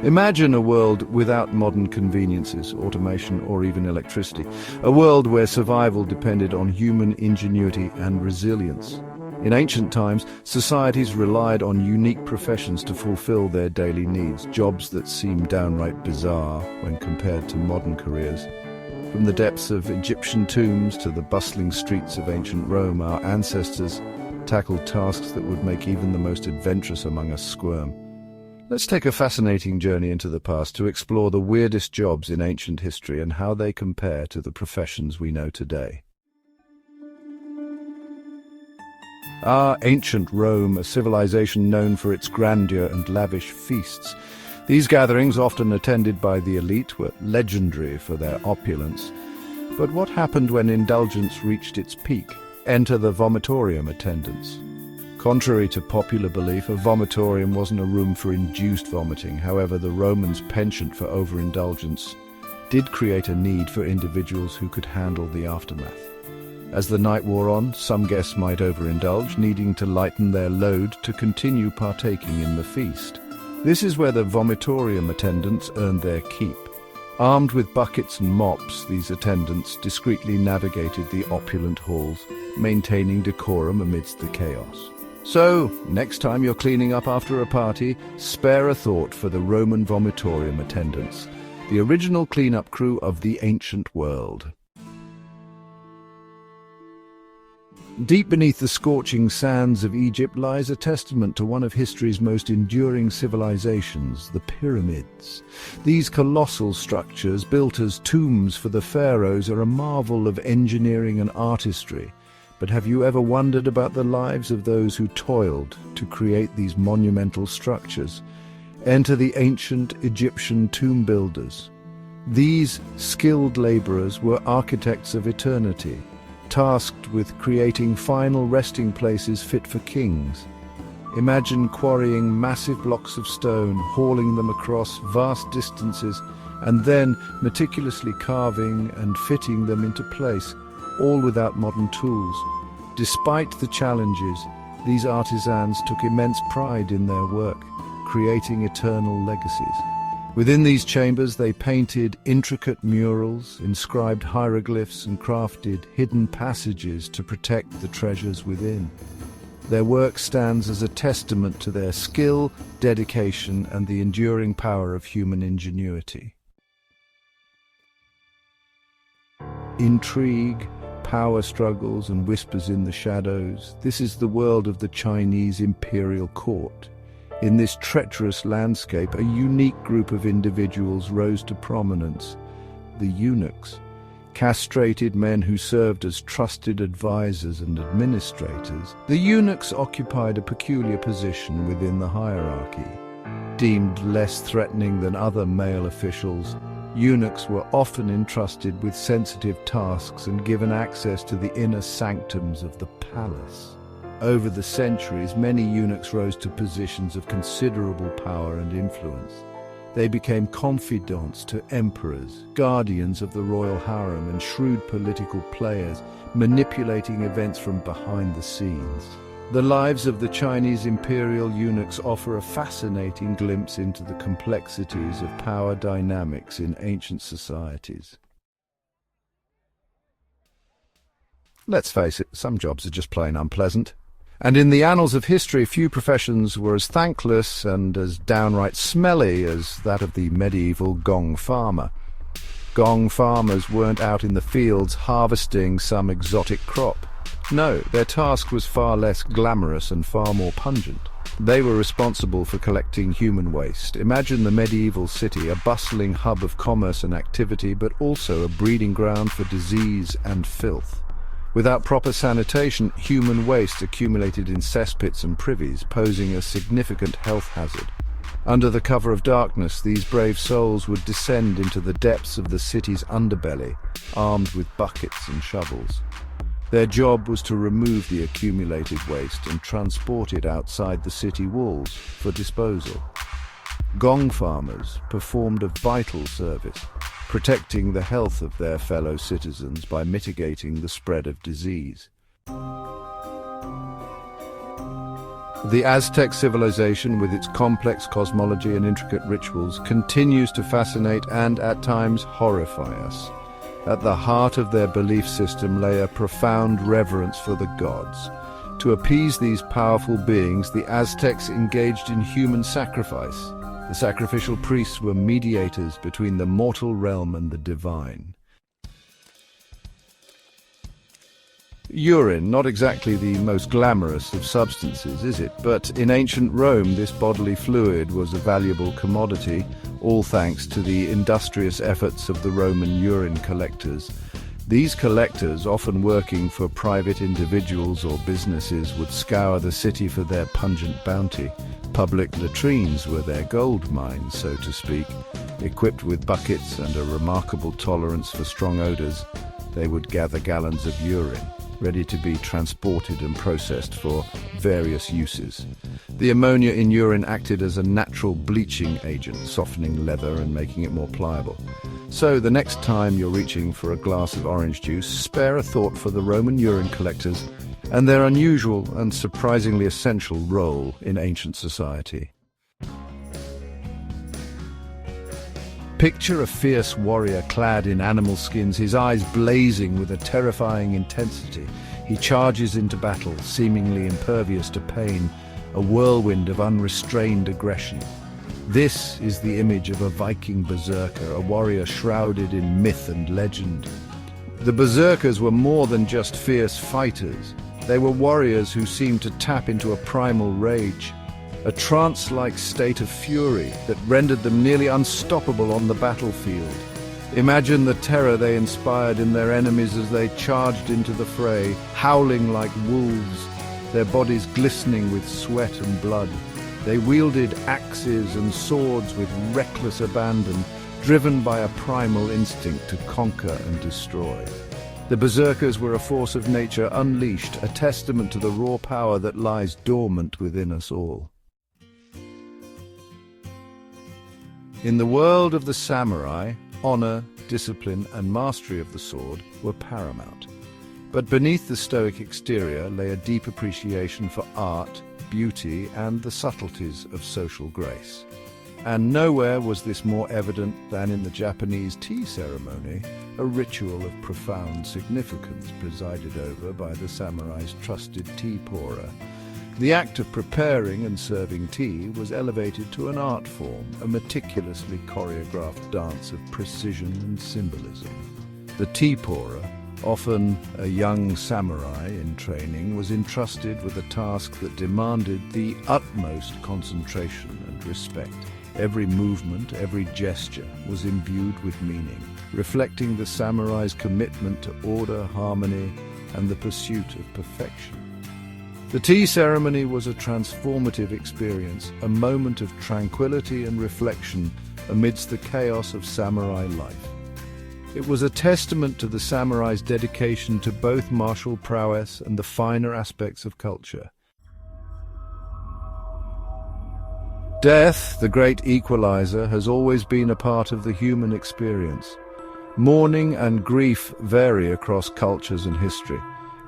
Imagine a world without modern conveniences, automation, or even electricity. A world where survival depended on human ingenuity and resilience. In ancient times, societies relied on unique professions to fulfill their daily needs, jobs that seem downright bizarre when compared to modern careers. From the depths of Egyptian tombs to the bustling streets of ancient Rome, our ancestors tackled tasks that would make even the most adventurous among us squirm. Let's take a fascinating journey into the past to explore the weirdest jobs in ancient history and how they compare to the professions we know today. Ancient Rome, a civilization known for its grandeur and lavish feasts. These gatherings, often attended by the elite, were legendary for their opulence. But what happened when indulgence reached its peak? Enter the vomitorium attendants. Contrary to popular belief, a vomitorium wasn't a room for induced vomiting. However, the Romans' penchant for overindulgence did create a need for individuals who could handle the aftermath. As the night wore on, some guests might overindulge, needing to lighten their load to continue partaking in the feast. This is where the vomitorium attendants earned their keep. Armed with buckets and mops, these attendants discreetly navigated the opulent halls, maintaining decorum amidst the chaos. So, next time you're cleaning up after a party, spare a thought for the Roman vomitorium attendants, the original cleanup crew of the ancient world. Deep beneath the scorching sands of Egypt lies a testament to one of history's most enduring civilizations, the pyramids. These colossal structures, built as tombs for the pharaohs, are a marvel of engineering and artistry. But have you ever wondered about the lives of those who toiled to create these monumental structures? Enter the ancient Egyptian tomb builders. These skilled laborers were architects of eternity, tasked with creating final resting places fit for kings. Imagine quarrying massive blocks of stone, hauling them across vast distances, and then meticulously carving and fitting them into place, all without modern tools. Despite the challenges, these artisans took immense pride in their work, creating eternal legacies. Within these chambers they painted intricate murals, inscribed hieroglyphs, and crafted hidden passages to protect the treasures within. Their work stands as a testament to their skill, dedication, and the enduring power of human ingenuity. Intrigue, power struggles, and whispers in the shadows. This is the world of the Chinese imperial court. In this treacherous landscape, a unique group of individuals rose to prominence: the eunuchs, castrated men who served as trusted advisors and administrators. The eunuchs occupied a peculiar position within the hierarchy. Deemed less threatening than other male officials, eunuchs were often entrusted with sensitive tasks and given access to the inner sanctums of the palace. Over the centuries, many eunuchs rose to positions of considerable power and influence. They became confidants to emperors, guardians of the royal harem, and shrewd political players, manipulating events from behind the scenes. The lives of the Chinese imperial eunuchs offer a fascinating glimpse into the complexities of power dynamics in ancient societies. Let's face it, some jobs are just plain unpleasant. And in the annals of history, few professions were as thankless and as downright smelly as that of the medieval gong farmer. Gong farmers weren't out in the fields harvesting some exotic crop. No, their task was far less glamorous and far more pungent. They were responsible for collecting human waste. Imagine the medieval city, a bustling hub of commerce and activity, but also a breeding ground for disease and filth. Without proper sanitation, human waste accumulated in cesspits and privies, posing a significant health hazard. Under the cover of darkness, these brave souls would descend into the depths of the city's underbelly, armed with buckets and shovels. Their job was to remove the accumulated waste and transport it outside the city walls for disposal. Gong farmers performed a vital service, protecting the health of their fellow citizens by mitigating the spread of disease. The Aztec civilization, with its complex cosmology and intricate rituals, continues to fascinate and, at times, horrify us. At the heart of their belief system lay a profound reverence for the gods. To appease these powerful beings, the Aztecs engaged in human sacrifice. The sacrificial priests were mediators between the mortal realm and the divine. Urine, not exactly the most glamorous of substances, is it? But in ancient Rome, this bodily fluid was a valuable commodity, all thanks to the industrious efforts of the Roman urine collectors. These collectors, often working for private individuals or businesses, would scour the city for their pungent bounty. Public latrines were their gold mines, so to speak. Equipped with buckets and a remarkable tolerance for strong odors, they would gather gallons of urine, ready to be transported and processed for various uses. The ammonia in urine acted as a natural bleaching agent, softening leather and making it more pliable. So the next time you're reaching for a glass of orange juice, spare a thought for the Roman urine collectors and their unusual and surprisingly essential role in ancient society. Picture a fierce warrior clad in animal skins, his eyes blazing with a terrifying intensity. He charges into battle, seemingly impervious to pain, a whirlwind of unrestrained aggression. This is the image of a Viking berserker, a warrior shrouded in myth and legend. The berserkers were more than just fierce fighters. They were warriors who seemed to tap into a primal rage, a trance-like state of fury that rendered them nearly unstoppable on the battlefield. Imagine the terror they inspired in their enemies as they charged into the fray, howling like wolves, their bodies glistening with sweat and blood. They wielded axes and swords with reckless abandon, driven by a primal instinct to conquer and destroy. The berserkers were a force of nature unleashed, a testament to the raw power that lies dormant within us all. In the world of the samurai, honor, discipline, and mastery of the sword were paramount. But beneath the stoic exterior lay a deep appreciation for art, beauty, and the subtleties of social grace. And nowhere was this more evident than in the Japanese tea ceremony, a ritual of profound significance presided over by the samurai's trusted tea pourer. The act of preparing and serving tea was elevated to an art form, a meticulously choreographed dance of precision and symbolism. The tea pourer, often a young samurai in training, was entrusted with a task that demanded the utmost concentration and respect. Every movement, every gesture was imbued with meaning, reflecting the samurai's commitment to order, harmony, and the pursuit of perfection. The tea ceremony was a transformative experience, a moment of tranquility and reflection amidst the chaos of samurai life. It was a testament to the samurai's dedication to both martial prowess and the finer aspects of culture. Death, the great equalizer, has always been a part of the human experience. Mourning and grief vary across cultures and history.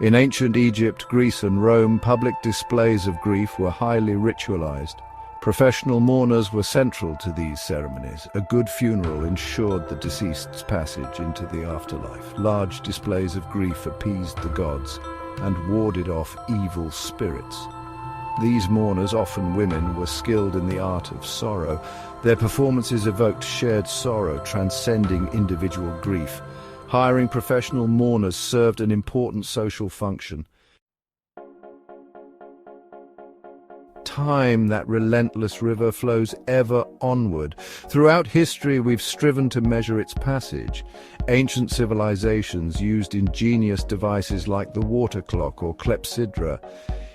In ancient Egypt, Greece and Rome, public displays of grief were highly ritualized. Professional mourners were central to these ceremonies. A good funeral ensured the deceased's passage into the afterlife. Large displays of grief appeased the gods and warded off evil spirits. These mourners, often women, were skilled in the art of sorrow. Their performances evoked shared sorrow, transcending individual grief. Hiring professional mourners served an important social function. Time, that relentless river, flows ever onward. Throughout history, we've striven to measure its passage. Ancient civilizations used ingenious devices like the water clock or clepsydra.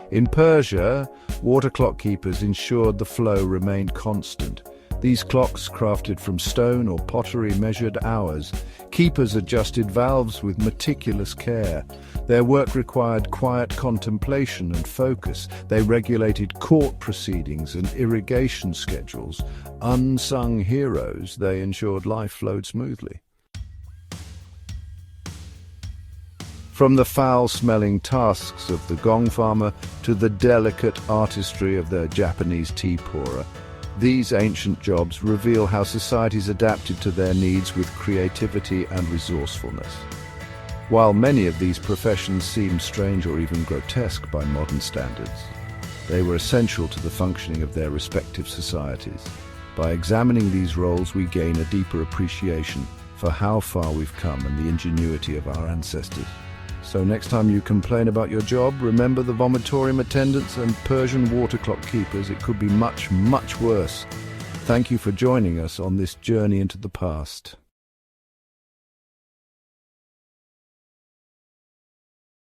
In Persia, water clock keepers ensured the flow remained constant. These clocks, crafted from stone or pottery, measured hours. Keepers adjusted valves with meticulous care. Their work required quiet contemplation and focus. They regulated court proceedings and irrigation schedules. Unsung heroes, they ensured life flowed smoothly. From the foul-smelling tasks of the gong farmer to the delicate artistry of the Japanese tea pourer, these ancient jobs reveal how societies adapted to their needs with creativity and resourcefulness. While many of these professions seem strange or even grotesque by modern standards, they were essential to the functioning of their respective societies. By examining these roles, we gain a deeper appreciation for how far we've come and the ingenuity of our ancestors. So next time you complain about your job, remember the vomitorium attendants and Persian water clock keepers. It could be much, much worse. Thank you for joining us on this journey into the past.